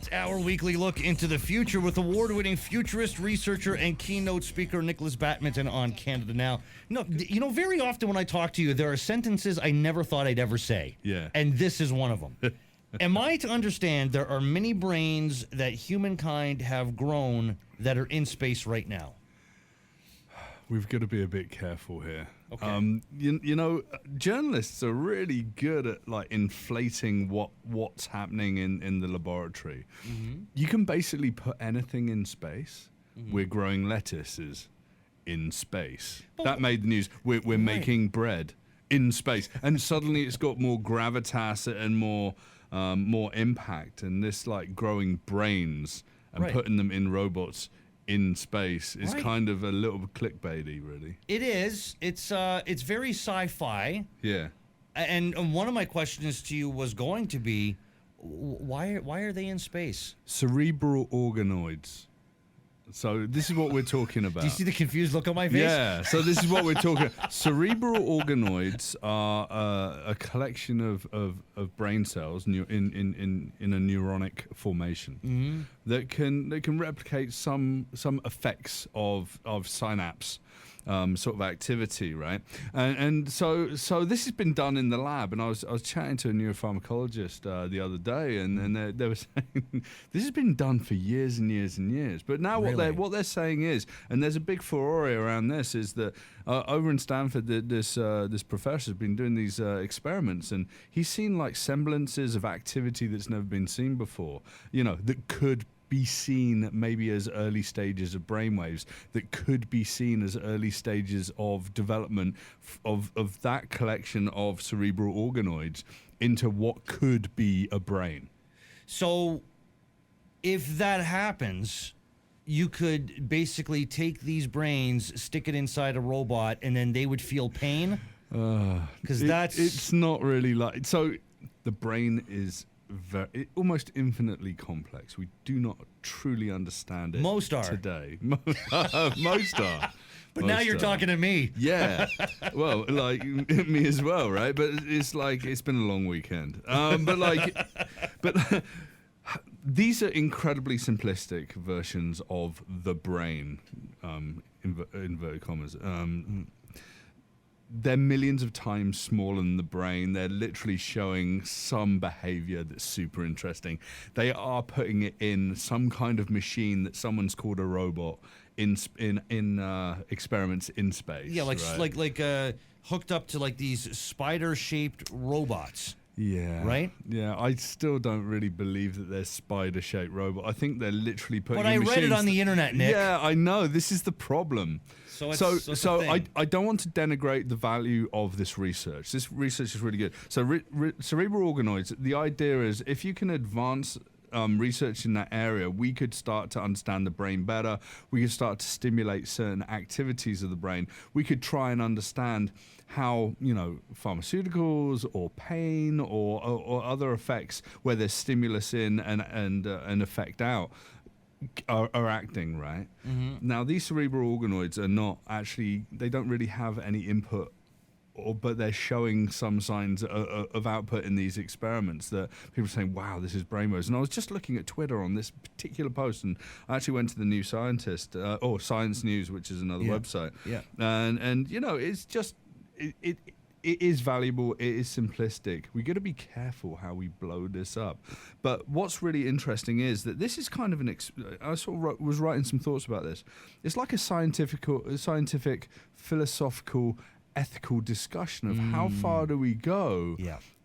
It's our weekly look into the future with award-winning futurist researcher and keynote speaker Nikolas Badminton on Canada Now. No, you know, very often when I talk to you, there are sentences I never thought I'd ever say. Yeah. And this is one of them. Am I to understand there are many brains that humankind have grown that are in space right now? We've got to be a bit careful here. Okay. You know, journalists are really good at like inflating what's happening in the laboratory. Mm-hmm. You can basically put anything in space. Mm-hmm. We're growing lettuces in space. But that made the news. We're right. making bread in space, and suddenly it's got more gravitas and more impact. And this like growing brains and Right. putting them in robots in space is Right. kind of a little bit clickbaity, really. It is. It's very sci-fi. Yeah. And one of my questions to you was going to be, why are they in space? Cerebral organoids. So this is what we're talking about. Do you see the confused look on my face? Yeah, so this is what we're talking. Cerebral organoids are a collection of brain cells in a neuronic formation that can replicate some effects of synapse sort of activity, right? And so this has been done in the lab, and I was chatting to a neuropharmacologist the other day, and they were saying this has been done for years and years and years. But now Really? what they're saying is, and there's a big furore around this, is that over in Stanford, this professor has been doing these experiments, and he's seen like semblances of activity that's never been seen before. You know, that could be seen maybe as early stages of brainwaves, that could be seen as early stages of development of that collection of cerebral organoids into what could be a brain. So if that happens, you could basically take these brains, stick it inside a robot, and then they would feel pain? Because It's not really like... So the brain is almost infinitely complex. We do not truly understand it. Most are. Today. Most are. But now Most you're are. talking to me. Yeah. Well, like me as well, right? But it's like it's been a long weekend. But these are incredibly simplistic versions of the brain, inverted commas. They're millions of times smaller than the brain. They're literally showing some behavior that's super interesting. They are putting it in some kind of machine that someone's called a robot in experiments in space. Yeah, like right? hooked up to like these spider-shaped robots. Yeah. Right? Yeah, I still don't really believe that they're spider-shaped robot. I think they're literally putting But I read it on the internet, Nick. Yeah, I know. This is the problem. So it's So a thing. I don't want to denigrate the value of this research. This research is really good. So cerebral organoids, the idea is if you can advance research in that area, we could start to understand the brain better. We could start to stimulate certain activities of the brain. We could try and understand how, you know, pharmaceuticals or pain or other effects where there's stimulus in and effect out are acting, right? Mm-hmm. Now, these cerebral organoids are not actually, they don't really have any input, but they're showing some signs of output in these experiments that people are saying, wow, this is brainwaves. And I was just looking at Twitter on this particular post, and I actually went to the New Scientist, or Science News, which is another website. Yeah. And you know, it's just, it is valuable, it is simplistic. We got to be careful how we blow this up. But what's really interesting is that this is kind of I sort of was writing some thoughts about this. It's like a scientific, philosophical, ethical discussion of how far do we go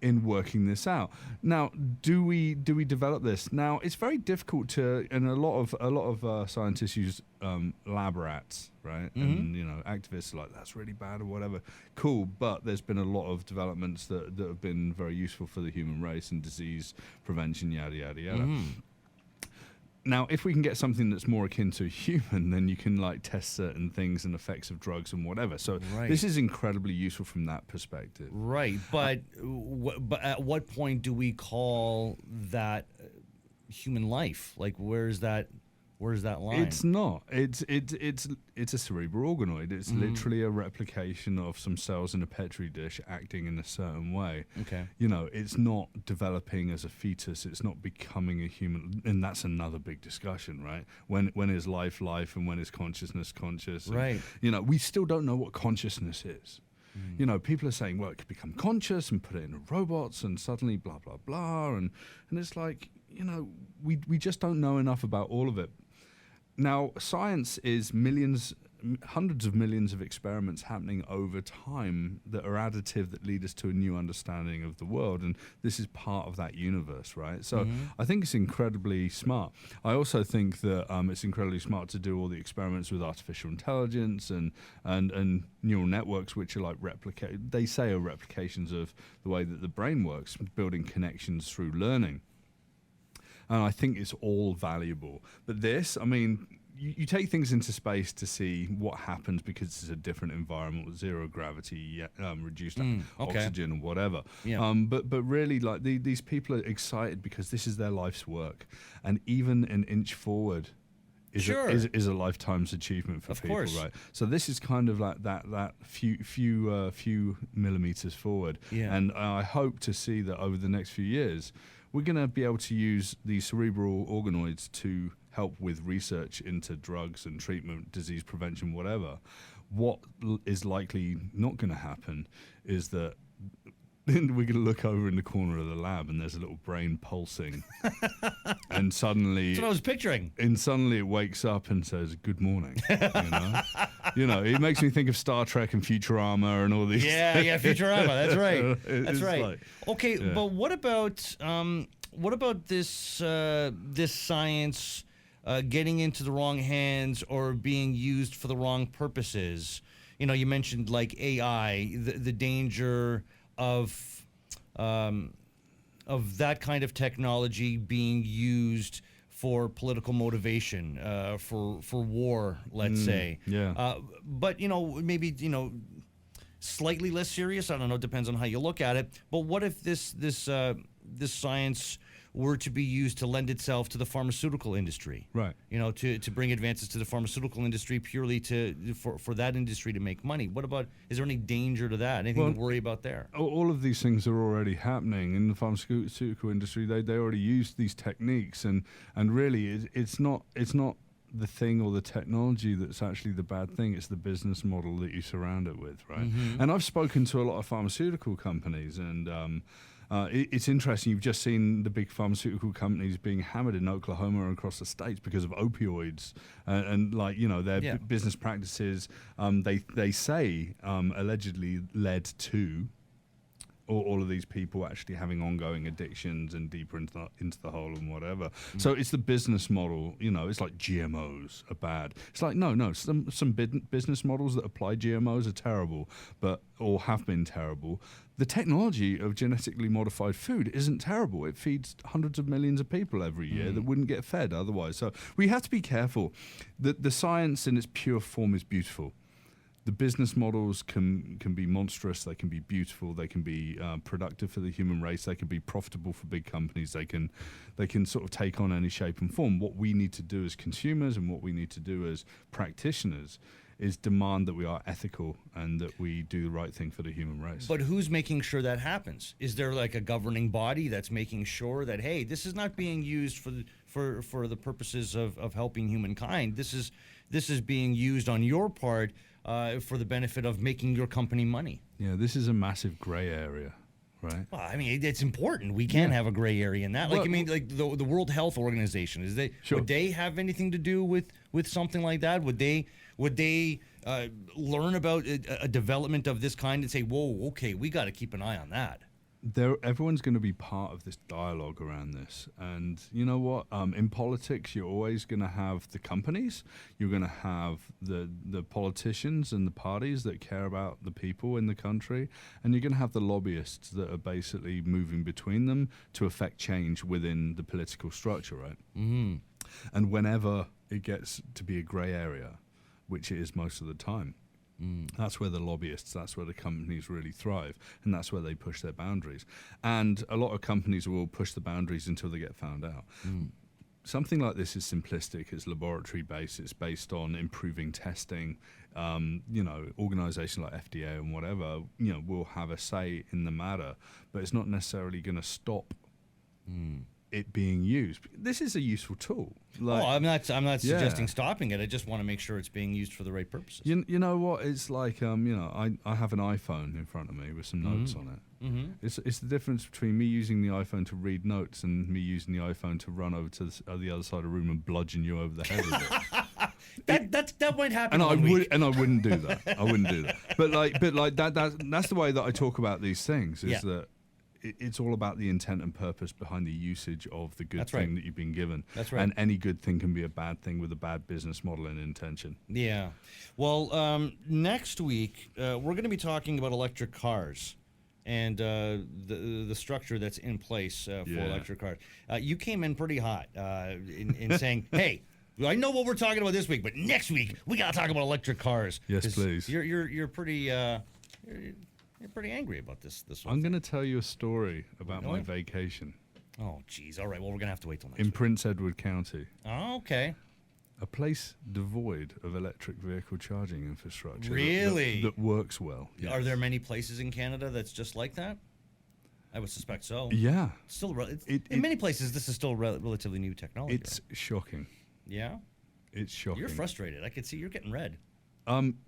in working this out. Now, do we develop this? Now, it's very difficult to, and a lot of scientists use lab rats, right? And you know, activists are like, that's really bad or whatever. Cool, but there's been a lot of developments that have been very useful for the human race and disease prevention, yada yada yada. Now, if we can get something that's more akin to a human, then you can like test certain things and effects of drugs and whatever. So this is incredibly useful from that perspective. Right, but at what point do we call that human life? Like, where's that? Where's that line? It's not. It's a cerebral organoid. It's literally a replication of some cells in a petri dish acting in a certain way. Okay. You know, it's not developing as a fetus. It's not becoming a human, and that's another big discussion, right? When is life life, and when is consciousness conscious? And, Right. you know, we still don't know what consciousness is. You know, people are saying, well, it could become conscious and put it in robots and suddenly blah, blah, blah. And it's like, you know, we just don't know enough about all of it. Now, science is hundreds of millions of experiments happening over time that are additive, that lead us to a new understanding of the world. And this is part of that universe, right? So I think it's incredibly smart. I also think that it's incredibly smart to do all the experiments with artificial intelligence and neural networks, which are like they say are replications of the way that the brain works, building connections through learning. And I think it's all valuable. But this, I mean, you take things into space to see what happens because it's a different environment with zero gravity, reduced oxygen and whatever. Yeah. But really, like these people are excited because this is their life's work, and even an inch forward is a lifetime's achievement for people, course. right? So this is kind of like that few millimeters forward, and I hope to see that over the next few years we're going to be able to use these cerebral organoids to help with research into drugs and treatment, disease prevention, whatever. What is likely not going to happen is that we're going to look over in the corner of the lab and there's a little brain pulsing, and suddenly That's what I was picturing. And suddenly it wakes up and says, "Good morning." You know, it makes me think of Star Trek and Futurama and all these. Yeah, Futurama. That's right. That's right. Like, okay, but what about this this science getting into the wrong hands or being used for the wrong purposes? You know, you mentioned like AI, the danger of that kind of technology being used for political motivation, for war, let's say. Yeah. But, you know, maybe, you know, slightly less serious. I don't know. It depends on how you look at it. But what if this science were to be used to lend itself to the pharmaceutical industry? Right. You know, to bring advances to the pharmaceutical industry purely for that industry to make money. What about, is there any danger to that? Anything to worry about there? All of these things are already happening in the pharmaceutical industry. They already use these techniques, and really it's not the thing or the technology that's actually the bad thing. It's the business model that you surround it with, right? And I've spoken to a lot of pharmaceutical companies, and it's interesting. You've just seen the big pharmaceutical companies being hammered in Oklahoma and across the states because of opioids, and like, you know, their business practices. They say allegedly led to all of these people actually having ongoing addictions and deeper into the hole and whatever. So it's the business model. You know, it's like GMOs are bad. It's like no. Some business models that apply GMOs are terrible, or have been terrible. The technology of genetically modified food isn't terrible. It feeds hundreds of millions of people every year that wouldn't get fed otherwise. So we have to be careful. The science in its pure form is beautiful. The business models can be monstrous. They can be beautiful. They can be productive for the human race. They can be profitable for big companies. They can sort of take on any shape and form. What we need to do as consumers and what we need to do as practitioners is demand that we are ethical and that we do the right thing for the human race. But who's making sure that happens? Is there like a governing body that's making sure that, hey, this is not being used for the purposes of helping humankind? This is being used on your part for the benefit of making your company money. Yeah, this is a massive gray area, right? Well, I mean, it's important. We can't have a gray area in that. Like, Well, I mean, like the World Health Organization, would they have anything to do with something like that? Would they learn about a development of this kind and say, whoa, okay, we got to keep an eye on that? Everyone's going to be part of this dialogue around this. And you know what? In politics, you're always going to have the companies. You're going to have the politicians and the parties that care about the people in the country. And you're going to have the lobbyists that are basically moving between them to affect change within the political structure, right? Mm-hmm. And whenever it gets to be a gray area, which it is most of the time, that's where the lobbyists, that's where the companies really thrive, and that's where they push their boundaries. And a lot of companies will push the boundaries until they get found out. something like this is simplistic. It's laboratory based. It's based on improving testing. Organizations like FDA and whatever, will have a say in the matter, but it's not necessarily going to stop it being used. This is a useful tool. I'm not suggesting stopping it. I just want to make sure it's being used for the right purposes. You know what? It's like, I have an iPhone in front of me with some notes on it. Mm-hmm. It's the difference between me using the iPhone to read notes and me using the iPhone to run over to the other side of the room and bludgeon you over the head with it. That might happen. And I wouldn't do that. I wouldn't do that. But that's the way that I talk about these things. Is that it's all about the intent and purpose behind the usage of the good thing that you've been given. That's right. And any good thing can be a bad thing with a bad business model and intention. Yeah. Well, next week we're going to be talking about electric cars and the structure that's in place for electric cars. You came in pretty hot in saying, "Hey, I know what we're talking about this week, but next week we got to talk about electric cars." Yes, please. You're pretty. You're pretty angry about this. I'm going to tell you a story about my vacation. Oh, geez. All right. Well, we're going to have to wait till next in week. Prince Edward County. Oh, okay. A place devoid of electric vehicle charging infrastructure. Really? That works well. Yes. Are there many places in Canada that's just like that? I would suspect so. Yeah. Still, in many places, this is still relatively new technology. It's shocking. Yeah? It's shocking. You're frustrated. I can see you're getting red.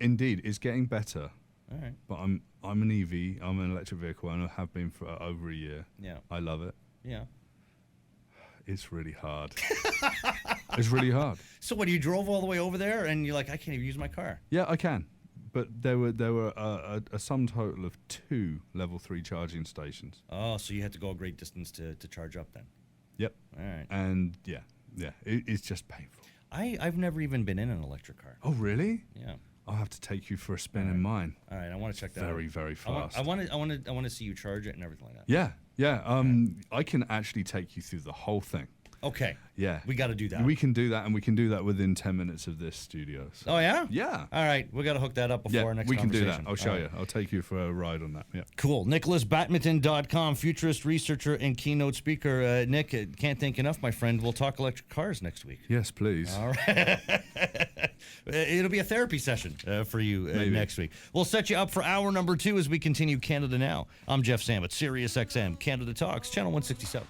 Indeed. It's getting better. All right. But I'm an EV. I'm an electric vehicle owner. Have been for over a year. Yeah. I love it. Yeah. It's really hard. It's really hard. So what, you drove all the way over there and you're like, I can't even use my car? Yeah, I can. But there were a sum total of 2 level 3 charging stations. Oh, so you had to go a great distance to charge up then? Yep. All right. And it's just painful. I've never even been in an electric car. Oh, really? Yeah. I'll have to take you for a spin in mine. All right, I want to check that out. Very, very fast. I want to see you charge it and everything like that. Yeah. I can actually take you through the whole thing. Okay. Yeah. We got to do that. We can do that, and we can do that within 10 minutes of this studio. So. Oh, yeah? Yeah. All right. We got to hook that up before our next conversation. we can do that. I'll show you. I'll take you for a ride on that. Yeah. Cool. NikolasBadminton.com, futurist researcher and keynote speaker. Nick, can't thank enough, my friend. We'll talk electric cars next week. Yes, please. All right. It'll be a therapy session for you next week. We'll set you up for hour number 2 as we continue Canada Now. I'm Jeff Sammut, Sirius XM, Canada Talks, Channel 167.